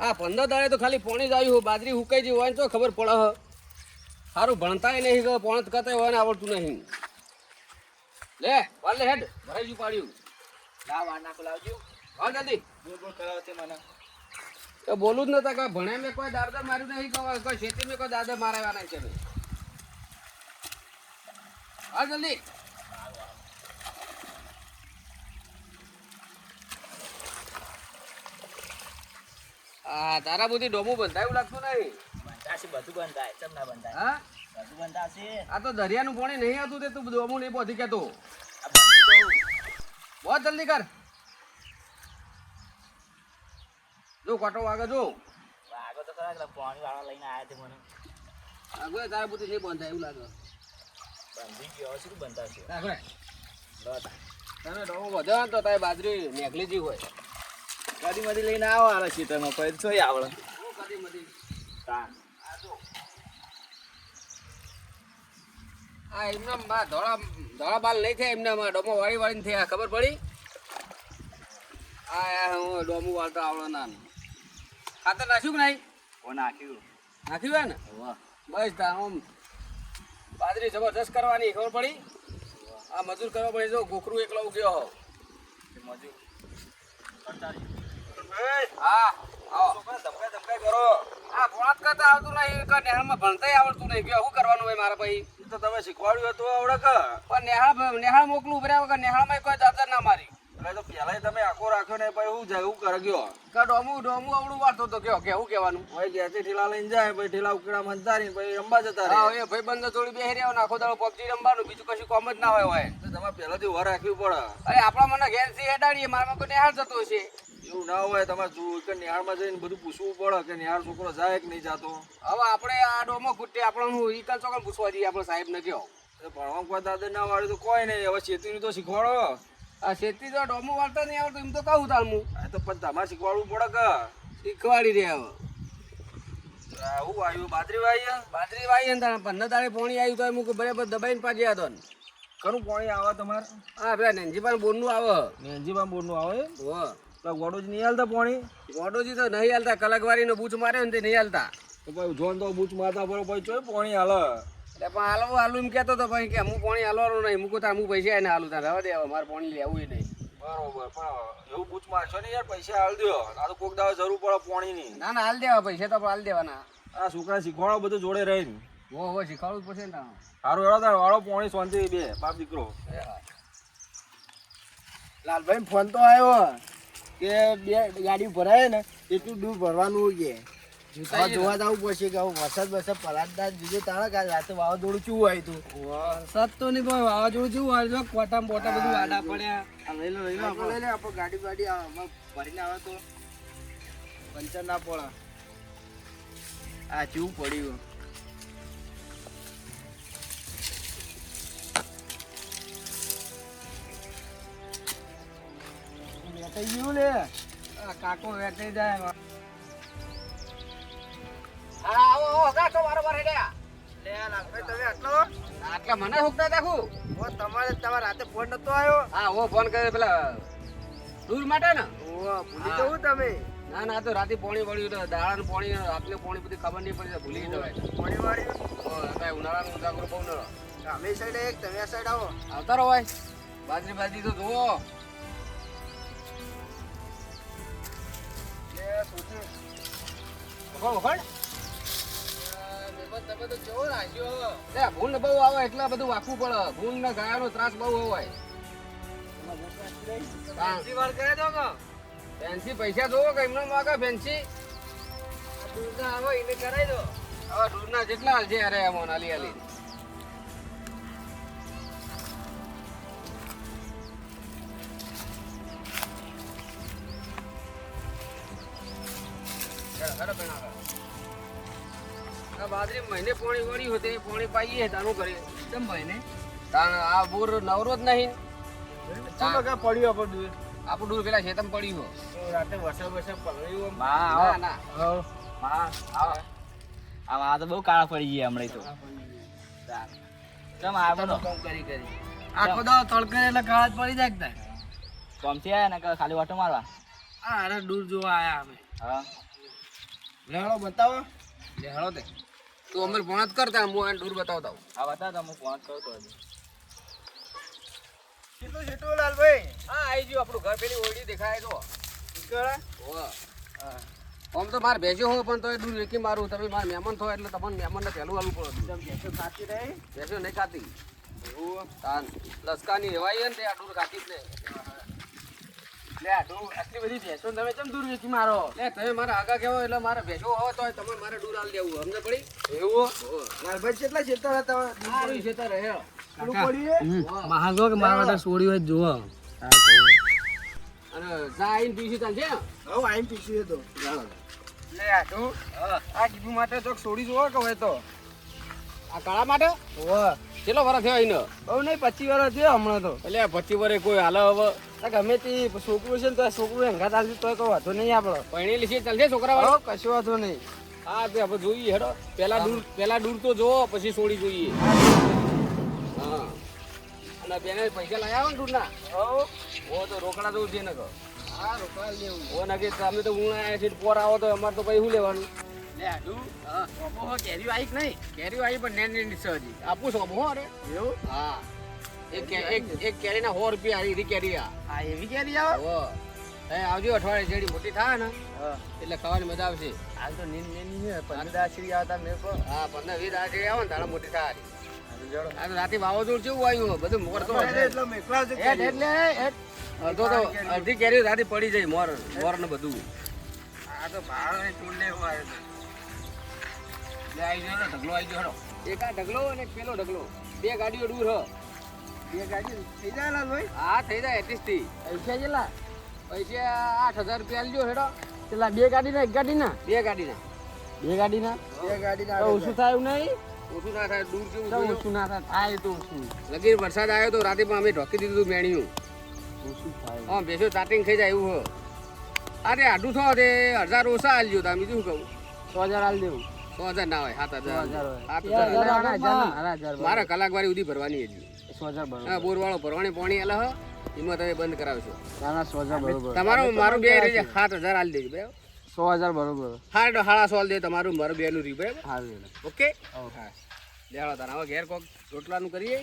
આ 15 દાડે તો ખાલી પોણી જ આવ્યું, બાજરી હુકાઈ ગઈ હોય તો ખબર પડે. સારું ભણતાય નહીં કે પોણત કરતા હોય ને આવડતું નહીં. લે વાલે હેડ ભરાઈ પાડ્યું. ના વાર નાખો લાવજો. હા જલ્દી. બોલ કરાવતે મને. તો બોલું જ નતા કે ભણ્યા મેં કોઈ દાદર માર્યું નહીં, કોઈ ખેતી મેં કોઈ દાદર માર્યા નહીં છે. હા જલ્દી. હા તારા બધી ડોમું બંધાયું લાગતું નહીં. બંધાશે બધું બંધાય. ચમ ના બંધાય? હા બધું બંધાશે. આ તો દરિયાનું પાણી નહીં આવતું તે તું ડોમું નહીં પહોંચી કેતો. આ બંધી તો બહુ જલ્દી કર. જો કાંટો વાગે જો. આગળ તો ખરા પાણી વાળા લઈને આવ્યા છે મને. આગળ તારા બધી નહીં બંધાય એવું લાગે. બંધી ગયો શું બંધાશે? આગળ લો તને ડોમો વધે તો તારી બાજરી નેકલીજી હોય. ગાડી માંથી લઈને આવો આલા સીટરમાં પછી જોઈ આવડે. શું કદી મધી તાન આ જો આ એમના માં ધોળા ધોળા બાલ નહીં થયા, એમના માં ડોમો વાળી વાળીને થયા. ખબર પડી? આ હું ડોમું વાળતા આવડે ના. ખાતર નાખ્યું કે નહીં? ઓ નાખ્યું. નાખ્યું હોય ને? બસ તા આમ બાજરી જબરદસ્ત કરવાની. ખબર પડી? આ મજૂર કરવા પડે. જો ગોખરું એકલો ઉગ્યો હો મજૂર હા આવો. છોકરા ધમકાઈ ધમકાઈ કરો. આ ભણત કરતા આવતું નહીં કે નેહાળમાં ભણતાય આવડતું નહીં. શું કરવાનું હોય મારા ભાઈ? તો તમે શીખવાડ્યું હતું આવડે કે? પણ નેહાળ મોકલું ઉભર્યા વગર નેહાળમાં કોઈ દાદર ના મારી. એટલે તો પહેલા તમે આખો રાખ્યો ને પછી હું જાય એવું કરે ગયો. કે ડોમું આવડું વાળતો તો કયો કે શું કહેવાનું? ભાઈ ઘેરથી ઠેલા લઈને જાય પછી ઠેલા ઉકેડા મંતારી પછી રમવા જતા રહે. હા એ ભાઈ બંધ થોડી બેહી રહ્યો ને આખો દાડો પબજી રમવાનું, બીજું કશું કોમ જ ના હોય. તો તમારે પહેલાથી વાર રાખવી પડે. અરે આપણા મને ઘેરથી હેડાડીએ, મારામાં કોઈ નેહાળ જતો હશે. એવું ના હોય. તમારે જોવું કે નિહાળમાં જઈને બધું પૂછવું પડે કે નિહાળ છોકરો જાય કે નહીં જાતો. હવે આપણે આ ડોમો ખૂટે આપણને ઈકલ ચોકન પૂછવા જઈએ આપણે સાહેબ ને કયો. ભણવા કોઈ દાદર ના વાળ્યું તો કોઈ નહીં. હવે ખેતીનું તો શીખવાડો. આ શેતી તો ડોમો વાળતા નહીં આવડતું એમ તો કહું તાલમું. આ તો પણ તમારે શીખવાડવું પડે કે. શીખવાડી દે હવે. આવું આવ્યું બાજરી વાઈ. બાજરી વાઈ ને 15 દાડે પોણી આવ્યું તો હું બરાબર દબાઈને પાછી હતો. ખરું પાણી આવે તમારે? હા પેલા નેનજીભાઈ બોરનું આવે. નેનજીમાં બોરનું આવે? હો તો ગોડો જ નહીં હાલતા પાણી? ગોડોજી તો નહીં હાલતા. કલકવારીનો બૂચ માર્યો ને તે નહીં હાલતા. તો ભાઈ જોન તો બૂચ મારતા પડે પછી ચોય પાણી હાલે. એટલે પણ હાલું એમ કહેતો હતો ભાઈ કે હું પાણી હાલવાનું નહીં. મૂકું તાર હું પૈસા એને હાલું તાર રવા દે. હવે મારે પાણી લેવું નહીં. બરોબર. પણ એવું બૂચ મારશો ને યાર, પૈસા હાલ દો. આ તો કોક દાવા જરૂર પડે પાણીની. ના ના હાલ દેવા પૈસા તો હાલ દેવાના. આ છોકરા શીખવાડો બધું જોડે રહીને. હો શીખવાડવું જ પડશે ને. સારું એડો તાર વાળો પાણી શાંતિ બે બાપ દીકરો. લાલભાઈ ફોન તો આવ્યો કે બે ગાડી ભરાય ને એટલું દૂર ભરવાનું હોય કે જોવા જવું પડશે કે વરસાદ પલાટદાર જોજો તારા કાલ રાતે વાવાઝોડું ચું આવ્યું તું. વરસાદ તો નહીં પણ વાવાઝોડું જેવું આવ્યું. કોટા બોટા બધું આડા પડ્યા. લઈ લો આપણે ગાડી ભરીને આવે તો પંચર ના પડે. આ ચેવું પડ્યું. વેટાઈ ગયું લે. કાકો વેચાઈ જાય. હા આવો કાકો બરોબર હેડ્યા. લે લાલભાઈ તમે આટલો આટલા મને હુકતા દેખું. તમારે રાતે ફોન નતો આવ્યો? હા હું ફોન કર્યો પેલા દૂર માટે ને. ભૂલી જવું તમે. ના ના તો રાતે પોણી વળ્યું તો દાડાનું પોણી રાતને પોણી બધી ખબર નહીં પડી ભૂલી જવાય. પાણી વાળી ઉનાળાનું ઉજાગરો બહુ નડો. અમે સાઈડ એક તમે આ સાઈડ આવો. આવતા રહો ભાઈ. બાજરી તો જુઓ. ભૂંડ બહુ આવે એટલે બધું વાંકવું પડે. ભૂંડ ને ગાયનો ત્રાસ બહુ હોય. ફેન્સી પૈસા જોવો કે એમને માગે ફેન્સી આવે એને કરાવી દો. હવે દૂરના જેટલા હાલ છે અરે એમાં હાલી હાલી. બાજરી મહિને પોણી વળી હોતે પોણી પાઈએ તાનું કરે કેમ મહિને તાન આ બોર નવરો જ નહીં. પડ્યું આપણે દૂર આપણું દૂર પેલા ખેતમ પડ્યું હો. રાતે વરસાદ પડ્યું. ના ના આ તો બહુ કાળા પડી ગયા હમણાં તો. કેમ આ બધો કામ કરી આખો દાવ તડકે એટલે કાળા જ પડી જાય. કોમથી આયા ને કે ખાલી ઓટો મારવા? અરે દૂર જોવા આયા અમે. હા લેણો બતાવો. લે હાલો તે તું અમને પોણત કરતા હું એને દૂર બતાવતા હું. આ બતા તમે ફોન કરો તો કેટલું છેટું લાલભાઈ? હા આવી ગયું આપણું ઘર પેલી ઓરડી દેખાય તો નીકળે? હોવે. આમ તો મારે ભેજો હો પણ તો દૂર વેકી મારું તમે મારા મહેમાન થો એટલે તમને મહેમાનને પહેલું આલવું પડે. જેમ ભેંસો ખાતી રહી. ભેજો નહીં ખાતી એવું? તાન લસકાની રેવાય ને તે આ દૂર ખાતી જ નહીં. લે આટલું આટલી બધી ભેંસો તમે કેમ દૂર વેચી મારો? લે તમે મારા આગા કહેવો એટલે મારે ભેજો હોય તો તમારે મારે દૂર આલી દેવું સમજે પડી. એવું? હોવે. લાલભાઈ કેટલા છેતર હતા? સારું છે તારે હે પેલું પડ્યું? મહાગો કે મારા માટે સોડી હોય જોવો અને જા આઈને પીસી તાન છે હવે આઈમ પીસ્યું તો. જાણો લે આટલું આ ડીબુ માટે તો છોડી જોવો કે હોય તો. આ કાળા માટે વાહ, કેટલો વરસ થયો એને બહુ નહીં 25 વર્ષ થયો હમણાં તો. એટલે 25 વર્ષે કોઈ હાલ હવે આ ગમે તે છોકરું છે ને તો આ છોકરું હંગાત આવશે તોય કોઈ વાંધો નહીં આપણો. પરણેલી છે ચાલશે છોકરા વાળો હવે કશું વાંધો નહીં. હા તે આપણે જોઈએ હેડો પેલા દૂર તો જોવો પછી છોડી જોઈએ હા અને બેને પૈસા લાયા હોય ને દૂરના ઓ તો રોકડા દઉં છે ને કહો હા રોકડા લેવું. ઓ ના કે તમે તો ઊંઘ આવ્યા છે પોર આવો તો અમારે તો પછી શું લેવાનું લે આટલું હા ઓહો કેરી આવી કે નહીં? કેરીઓ આવી પણ નેન છે હજી આપું છો હો અરે એવું? હા એક કેરીના 100 રૂપિયા આવી કેરી આ એવી કેરી આવે? હો એ આવજો અઠવાડિયે જેડી મોટી થાય ને હા. એટલે ખાવાની મજા આવશે હાલ તો નીન નીની છે 15 આશરી આવતા મેં કો. હા 15-20 આજે આવો ને તારા મોટી થાય જડો. આ તો રાતે વાવાઝોડું કેવું આવ્યું બધું મોર તો એટલે મેકલા છે હેડ એટલે હેડ અડધો તો અડધી કેરી રાતે પડી જાય મોર ને બધું આ તો ભાડે ટૂલ લેવું આવે છે. લે આવી ગયો ને ઢગલો આવી ગયો હેડો એક આ ઢગલો અને એક પેલો ઢગલો બે ગાડીઓ દૂર હ બે ગાડી થઈ જાય લાલભાઈ? હા થઈ જાય એટલીસ્ટ થી પૈસા કેટલા? પૈસા 8000 રૂપિયા આલજો હેડો કેટલા? બે ગાડીના એક ગાડીના? બે ગાડીના બે ગાડીના? બે ગાડીના. ઓછું થાય એવું નહીં? ઓછું ના થાય દૂર કેવું તો જોયું? ઓછું ના થાય. થાય તો ઓછું. લગીર વરસાદ આવ્યો તો રાતે પણ અમે ઢોકી દીધું હતું મેણિયું ઓછું થાય. હા બેસો તાટીને ખાઈ જાય એવું હો અરે આડું થો તે 1000 ઓછા આલજો તમે બીજું શું કહું 100,000 આલ દેવું. 100,000 ના હોય 7,000 7,000 મારે કલાક વાળી સુધી ભરવાની હજી 100,000 બરોબર. હા બોર વાળો ભરવાની પાણી આલે હ એમાં તમે બંધ કરાવશો ના ના 100,000 બરોબર. તમારું મારું બે રહી 7,000 આલી દેજો બરાબર 100,000 બરોબર. હા તો 150 દે તમારું મારું બેનું રહ્યું બરાબર હારું. ઓકે હા લેવાડો તાર હવે ઘેર કોક રોટલાનું કરીએ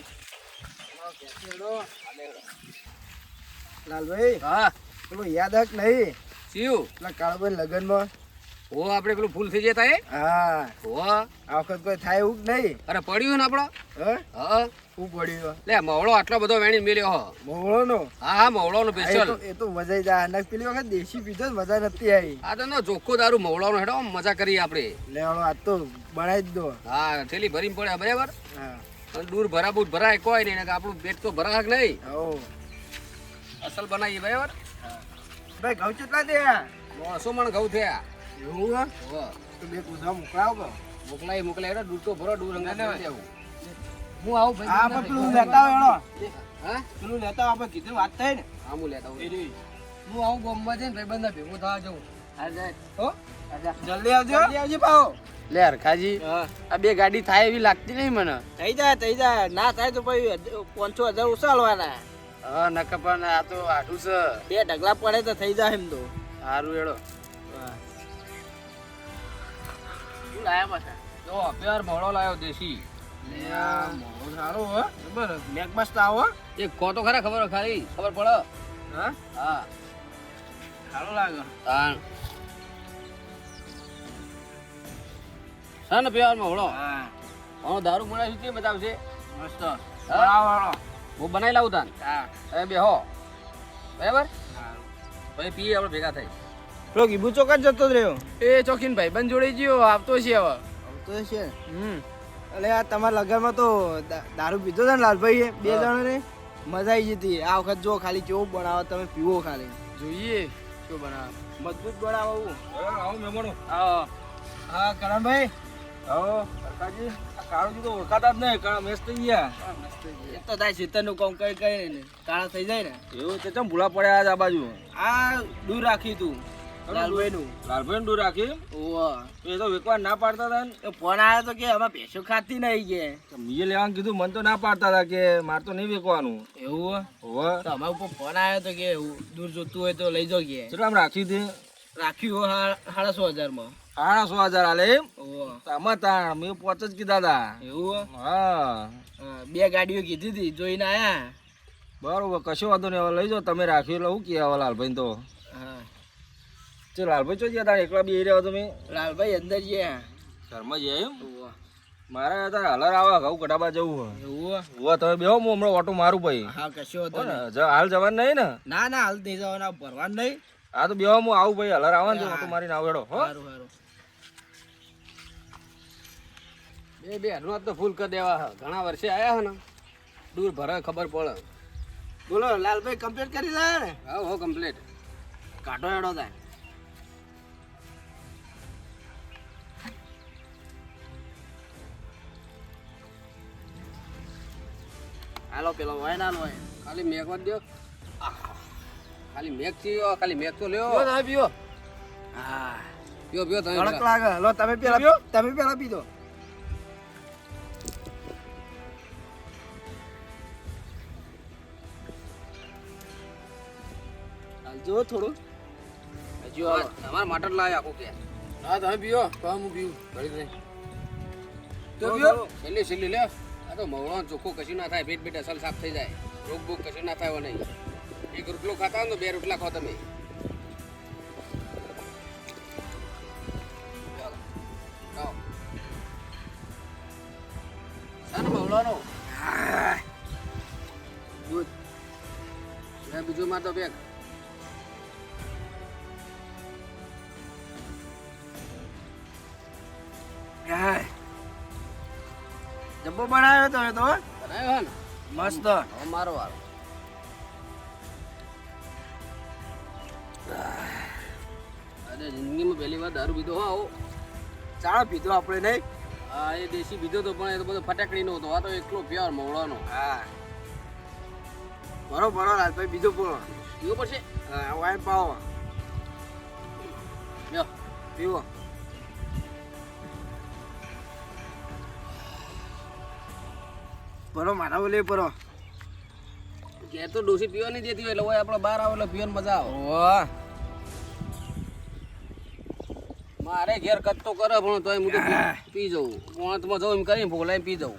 લાલભાઈ હા પેલું યાદ હક નહીં સીયું પેલા કાળભાઈ લગનમાં? ઓ આપણે પેલું ફૂલ થઈ જતા એ હા, ઓ આ વખત કોઈ થાય એવું જ નહીં. અરે પડ્યું ને આપણો હે? હા શું પડ્યું? લે મવળો આટલો બધો વેણી મેલ્યો હો મોહળો નો? હા હા મવળોનો સ્પેશિયલ એ તો મજા જાય. અને પેલી વખત દેશી પીધો ને મજા નથી આવી. આ તો નો ચોખ્ખો દારૂ મવળોનો હેડો મજા કરીએ આપણે લેવાનો આજ તો બનાવી જ દો. હા થેલી ભરીને પડે બરાબર હા. અને દૂર ભરાબુ ભરાય કોઈ નહીં ને આપણું પેટ તો ભરાય કે નહીં હો. અસલ બનાવીએ બરાબર ભાઈ ઘઉં કેટલા થયા? 900 મણ ઘઉં થયા એવું હે? હો તો બે કુદા મોકલાવો કે? મોકલાય હેડો દૂધ તો ભરો દૂર અંગા દેવું હું આવું ભાઈ હા પણ પેલું લેતા આવો એનો. હા પેલું લેતા આવો. આપણે કીધું વાત થઈ ને. હા હું લેતા આવું હું આવું બોમ્બમાં જઈને ભાઈબંધના ભેગો થવા જાઉં હો? જલ્દી આવજો. જલ્દી આવજો પાહો. લે હરખાજી આ બે ગાડી થાય એવી લાગતી નહીં મને. થઈ જાય. ના થાય તો પછી 500,000 ઓછા આલવાના. હા નકા પણ આ તો આઠું છે. બે ઢગલા પડે તો થઈ જાય એમ તો. સારું હેડો. શું લાયા પાછા? જો પ્યાર મોળો લાવ્યો દેશી મોડું સારું હો. બરાબર. મેક મસ્ત આવો. એક કો તો ખરા ખબર પડે હા? હા સારું લાગે. તાણ હા ને પ્યાર મોળો હા. હું દારૂ બનાવી છે બતાવશે મસ્ત. હા? બનાવો. હું બનાવી લાવું તાન હા. એ બેહો બરાબર પછી પીએ આપણે ભેગા થઈ પેલો ગીબુ ચોક જ જતો રહ્યો. એ ચોકીન ભાઈબંધ જોડે ગયો આવતો છે હવે. આવતો છે. એટલે આ તમારા લગનમાં તો દારૂ પીધો હતો ને લાલભાઈ બે જણાને મજા આવી જતી. આ વખત જો ખાલી કેવું બનાવો તમે પીવો ખાલી. જોઈએ શું બનાવ. મજબૂત બનાવો. આવો મહેમાનો. આવો. હા કરણભાઈ. આવો હરખાજી આ કાળુજી તો ઓળખાતા જ નહીં કાળા મેસ થઈ ગયા. એ તો તાર શીતળનું કામ કઈ ને કાળા થઈ જાય ને. એવું તે ચમ ભૂલા પડ્યા આજ આ બાજુ. આ દૂર રાખી તું લાલભાઈનું. લાલભાઈ દૂર રાખી ઓવા. એ તો વેકવાર ના પાડતા હતા ને. એ ફોન આવ્યો તો કે અમે ભેંસો ખાતી નહીં કે. મીએ લેવાનું કીધું મને તો ના પાડતા હતા કે મારે તો નહીં વેકવાનું. એવું હોવે તો અમારા ઉપર ફોન આવ્યો તો કે દૂર જોતું હોય તો લઈ જાઓ કે. ચલો આમ રાખી દે. રાખ્યું 6,500,000 માં. 6,000 હાલે એમ ઓહો. આમાં તાણ મેં 5 જ કીધા તા એવું હા હા, 2 ગાડીઓ કીધી હતી જોઈને આયા. બરોબર કશો વાંધો નહીં હવે લઈ જાઓ તમે રાખ્યું એટલે હું કે હવે લાલભાઈ તો હા ચલ લાલભાઈ ચો ગયા તાણ એકલા બે રહ્યા તમે લાલભાઈ અંદર ગયા. ઘરમાં જઈએ એમ ઓહો. મારે તાર હલર આવે ઘઉં કઢાબા જવું એવું હોય તમે બેહો હું હમણાં ઓટો મારું ભાઈ હા કશો હતો હો ને હાલ જવાનું નહીં ને ના ના હાલ નહીં જવાના ભરવાનું નહીં. હા તો બેહો હું આવું ભાઈ હલર આવે ને તો ઓટો મારીને આવું હેડો હો સારું સારું. બે હરનો તો ફૂલ કરી દેવા હે. ઘણા વર્ષે આયા હે ને દૂર ભરે ખબર પડે. બોલો લાલભાઈ કમ્પ્લીટ કરી લાયા ને. હા હો કમ્પ્લીટ. કાઢો હેડો થાય. હાલો પેલો હોય ના હોય. ખાલી મેઘવા દો. ખાલી મેઘ ચીયો ખાલી મેઘ તો લ્યો. પીવો તમે પીવો. હા પીઓ પીઓ તમે કડક બધા. લાગે. લો તમે પેલા તમે પેલા પીધો. હાલજો થોડું. હજુ હાલો. તમારા માટે જ લાયા આખું કે. હા તમે પીવો તો હું પીવું. ઘડી દે. તો પીવો. છેલ્લી છેલ્લી લે. આ તો મવડો ચોખ્ખું કશું ના થાય. પેટ બેટ અસલ સાફ થઈ જાય. રોગ બોગ કશું ના થાય નહીં. એક રોટલો ખાતા હોય ને તો 2 રોટલા ખાઓ તમે. ખાઓ. શાનો મવડાનો? દૂધ. લે બીજું માં તો બેગ. હાય. જબ્બો બનાવ્યો તમે તો બનાવ્યો હે ને? મસ્ત. હવે મારો વારો. અરે જિંદગીમાં પહેલી વાર દારૂ પીધો હો આવો. ચાલો પીધો આપણે નહીં. હા એ દેશી પીધો તો પણ એ તો બધો ફટાકડીનો હતો. આ તો એકલો પ્યોર મવડાનો. હા બરો બરો લાલભાઈ બીજો પૂરો. પીવો પડશે. હા વાઈન પાવો. લ્યો. પીવો. પરો મારા બોલે પરો. ઘેર તો ડોસી પીવા નહીં દેતી હોય એટલે હોય આપણે બહાર આવે એટલે પીવાની મજા આવે. ઓહ મારે ઘેર કત્તો કરે પણ તોય હું તો પી જઉં. પોણતમાં જઉં એમ કરીને ભોલાઈને પી જઉં.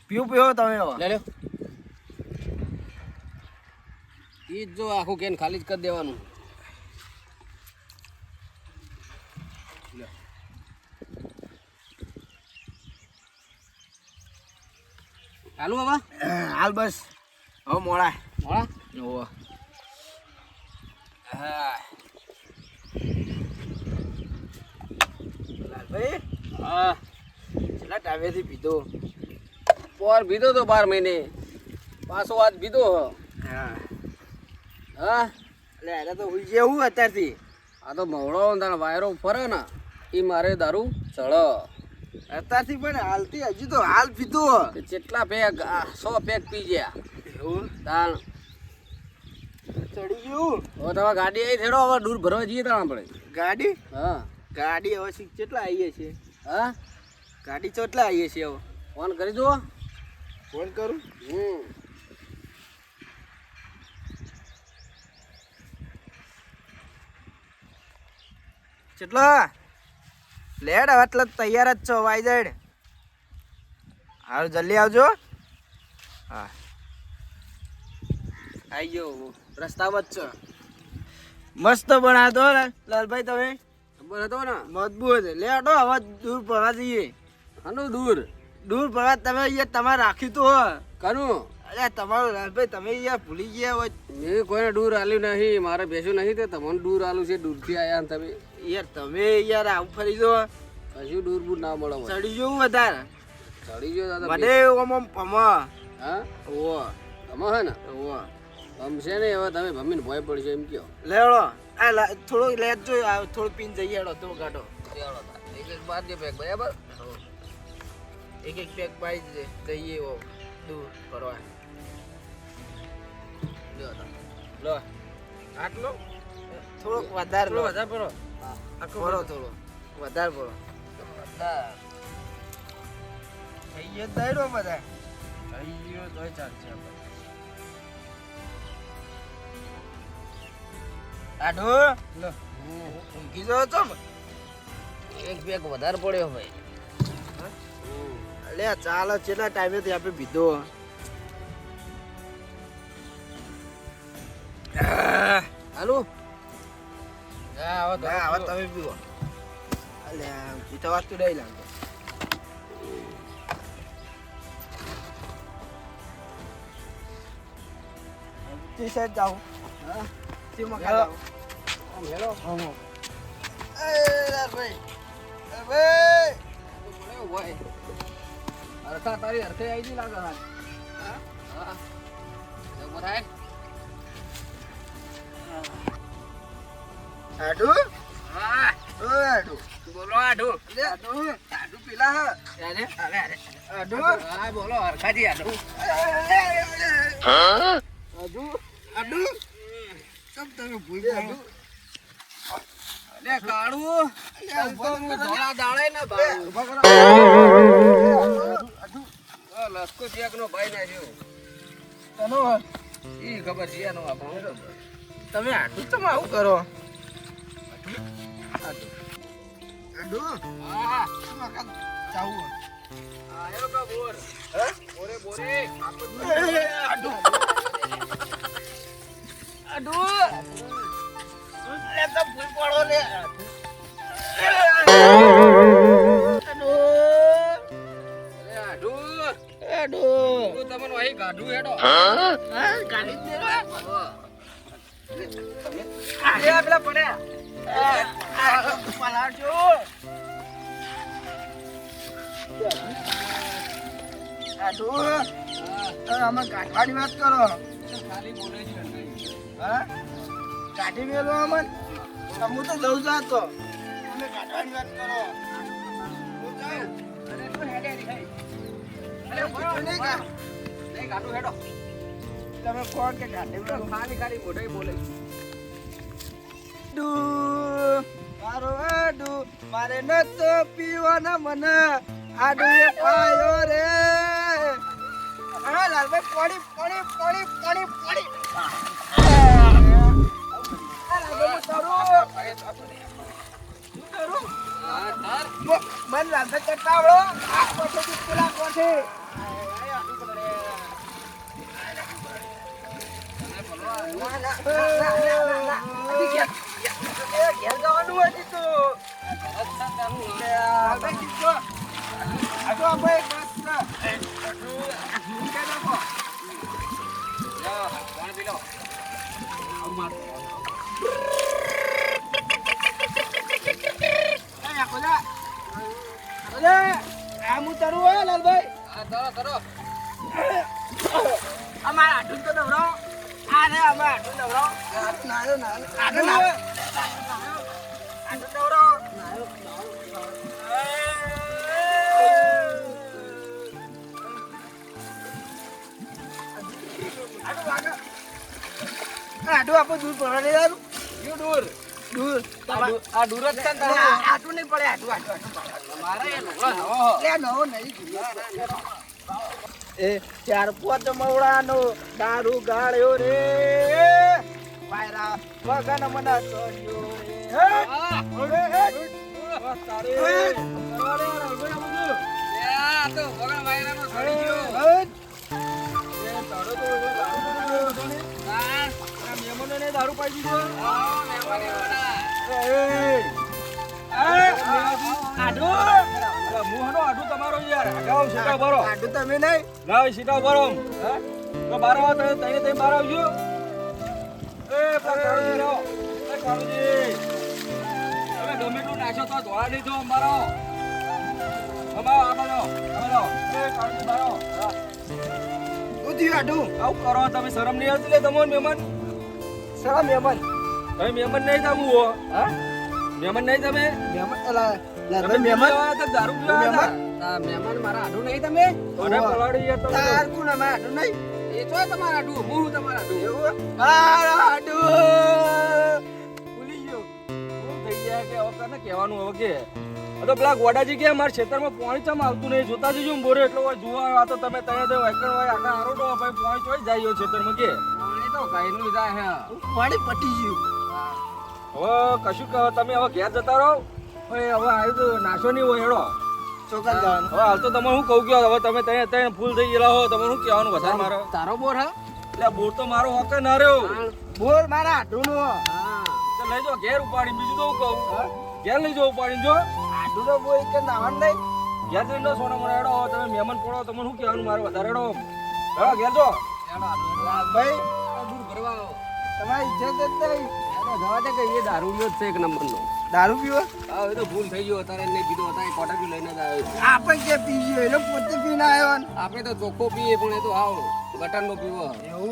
પીવું પીવો તમે હવે. લે લ્યો. ઈ જ જો આખું કેન ખાલી જ કરી દેવાનું. લ્યો. હાલો બાબા. હાલ બસ હવે મોડા. મોળા. ઓહ હા. લાલભાઈ હા. કેટલા ટાઈમેથી પીધો. પોર પીધો તો 12 મહિને. પાછો આજ પીધો હ. હા હા. એટલે એને તો હુઈ જેવું અત્યારથી. આ તો મવડો તારા વાયરો ફરે ને એ મારે દારૂ ચડ. અત્યારથી પણ હાલથી હજુ તો હાલ પીધો. કેટલા પેક 100 પેક પી ગયા. એવું તાણ ચડી ગયું. હવે તમે ગાડી આવી થેડો હવે દૂર ભરવા જઈએ તાણ આપણે. ગાડી હા. ગાડી હવે કેટલા આવીએ છીએ. હા. ગાડી કેટલા આવીએ છીએ હવે. ફોન કરી દો. ફોન કરું. કેટલા લેડ હવે એટલે તૈયાર જ છો વાયદડ. હાલ જલ્દી આવજો. હા આવી ગયો રસ્તામાં જ છો. મસ્ત બનાવતો લાલભાઈ તમે. ખબર હતો ને. મજબૂત લેડો હવે દૂર પડવા જઈએ. આનું દૂર. દૂર પડવા તમે અહીંયા તમારે રાખ્યું તો કનું. અરે તમારું લાલભાઈ તમે અહીંયા ભૂલી ગયા હોય. મેં કોઈને દૂર આલ્યું નહીં. મારે બેસ્યું નહીં તે તમને દૂર આલું છે. દૂરથી આવ્યા ને તમે. યાર તમે યાર આવું ફરી દો. કશું દૂર બૂર ના મળે મને. ચડી જવું વધારે. ચડી ગયો દાદા. મને ઓમ પમા. હા. ઓવો તમે હે ને ઓવો ગમશે ને હવે તમે ભમીને ભય પડશે એમ કયો. લેવડો આ થોડું લેજો થોડું પીન જઈએ હેડો તો ગાડો. એક એક બાર જે પેક બરાબર. એક એક પેક પાઈ જઈએ એવો દૂર કરવા. લ્યો તો. લો આટલો થોડોક વધારે લો. વધારે પડો. ભરો થોડો વધારે ભરો. વધારે. થઈ ગયો દાયડો બધા. થઈ ગયો તોય ચાલશે. આડો લો ઊંઘી જાઓ છો. એક પેક વધારે પડ્યો ભાઈ. અલે ચાલ કેટલા ટાઈમે થી આપણે પીધો. હાલો હવે તમે પીવો. અલે પીતા વાત તો નહીં લાગતો. ટી શર્ટ જાઉં. હા ટીમાં ખાવ. આમ હેલો. હા ભાઈ ભાઈ પડ્યો ભાઈ. હરખા તારી હરખે આવી ગઈ લાગે હાલ. હા હા ઉભો થાય. આડુ હા ઓ આડુ બોલો આડુ. લે આડુ આડુ પેલા હ અરે અરે અરે આડુ હા બોલો હરખાજી આડુ. આડુ આડુ સબ તમે ભૂલ આડુ લે કાળું ધોળા દાડે ને ઉભા કરો. આડુ લસકો ચેક નો ભાઈ નાખ્યો. તનો ઈ ખબર છે એનો આપણો. તમે આડુ તમે આવું કરો. આડુ આડુ હા તમે કાલ જાવું આયો કા બોર. હે બોરે બોરે આડુ આડુ લે તો ભૂલ પડો લે આડુ અરે આડુ આડુ તું તમને અહીં ગાઢું હેડો. ગાડી દે હા. લે પેલા પડ્યા પલાડજો આડુ આમાં કાઢવાની વાત કરો. ખાલી બોલે છે ને. હા કાઢી મેલો અમન હું તો જઉં જાતો તમે કાઢવાની વાત કરો. હું જાઉં. અરે તું હેડે રી ખાઈ. અરે પૂછો નહીં કા નહીં ગાઢું હેડો. તમે કોણ કે કાઢી મેલો. ખાલી ખાલી મોઢે બોલે. આડુ મારો આડુ મારે નતો પીવાના મને આડુ એ પાયો રે. હા લાલભાઈ પાણી પાણી પાણી પાણી પાણી હા તાર મન લાલભાઈ કરતા આવડો આ કોઠેથી પેલા કોઠે ઘેર જવાનું હતી તો લાલભાઈ કીધો આડુ ભાઈ બસ પાણી પી લો. હું તરું હોય લાલભાઈ હા તરો તરો. અમારા આટલું તો નવરો આ રે અમારા આટલું નવરો આટલું નવરો આટલું આપણે દૂર પડવા નહીં દારું યું દૂર. દૂર આ દૂર જ છે ને તારું. આટલું નહીં પડે આટલું મારે એ લુગડો નવો હો. લે નવો નહીં એ ચાર પોત મવડાનો દારૂ ગાળ્યો રે વાયરા વગન મને ચોર્યો રે હા. તારે આ તો વગર વાયરાનો સડી ગયો. હા. મહેમાનોને દારૂ પાઈ દીધો આવો મહેમાની વાળા. આડું તમારો યાર આગાવ સીટા ભરો આડું તમે નહીં ના સીટા ભરો તો બાર આવો તઈને તઈ બાર આવજો એ કાળુજી આવો એ કાળુજી તમે ગમે એટલું નાખો તો ધોળા નહીં થો મારો અમારો આ બાજુ એ કાળુજી મારો શું થયું આડું આવું કરો તમે શરમ નહીં આવતી લે તમોન મહેમાન સલા મહેમાન તમે મહેમાન નહીં થવું હો હા મહેમાન નહીં તમે મહેમાન એલા તમે મહેમાન આવ્યા હતા, દારૂ પીવા મહેમાન? હતા. આ મહેમાન મારા આડું નહીં તમે. અને પલાળી યાર તમે તાર કોણ અમાર આડું નહીં એ છો તમારા આડું. હું તમારા આડું. એવું આડું ભૂલી ગયો શું થઈ ગયા કે હવે તને કહેવાનું હવે કે આ તો પેલા ગોડાજી કે મારા ખેતરમાં પાણી ચમ આવતું નહીં જોતા જજો ને બોરે એટલો હોય જોવા આ તો તમે ત્યાં તો વાયકણ હોય આખા આરોડો ભાઈ પાણી ચોઈ જાય ખેતરમાં કે પાણી તો ગાયનું જાય હે. પાણી પટી ગયું હવે કશું કહો તમે હવે ઘેર જતા રહો ઓય હવે આવ્યું તો નાશો નહીં હોય હેડો ચોક્કસ જવાનું. હવે હાલ તો તમે શું કહું ગયો હવે તમે ત્યાં ફૂલ થઈ ગયેલા હો તમે શું કહેવાનું વધારે મારો તારો બોર હા એટલે બોર તો મારો હોકે ના રહ્યો બોલ મારા આટુનું હો. તો લઈ જાઓ ઘેર ઉપાડી બીજું તો હું કહું ઘેર લઈ જાઓ ઉપાડીને જો આટુનો બોલ એક જ નાવાનું નહીં. ઘેર જઈને સોના મને હેડો તમે મહેમાન પડો તમે શું કહેવાનું મારે વધારે હેડો હેડો ઘેર જો ભાઈ દૂર ભરવા આવો. તમારી ઇજ્જત જ નહીં. જવા દે કે એ દારૂડિયો જ છે એક નંબરનો. દારૂ પીવો હા એ તો ભૂલ થઈ ગયો અત્યારે નહીં પીધો હતા એ કોટા લઈને જ આવ્યો છે. આપણે કે પી ગયો એટલે પોતે પીને આવ્યો ને. આપણે તો ચોખ્ખો પીએ પણ એ તો આવો ગટરનો પીવો એવું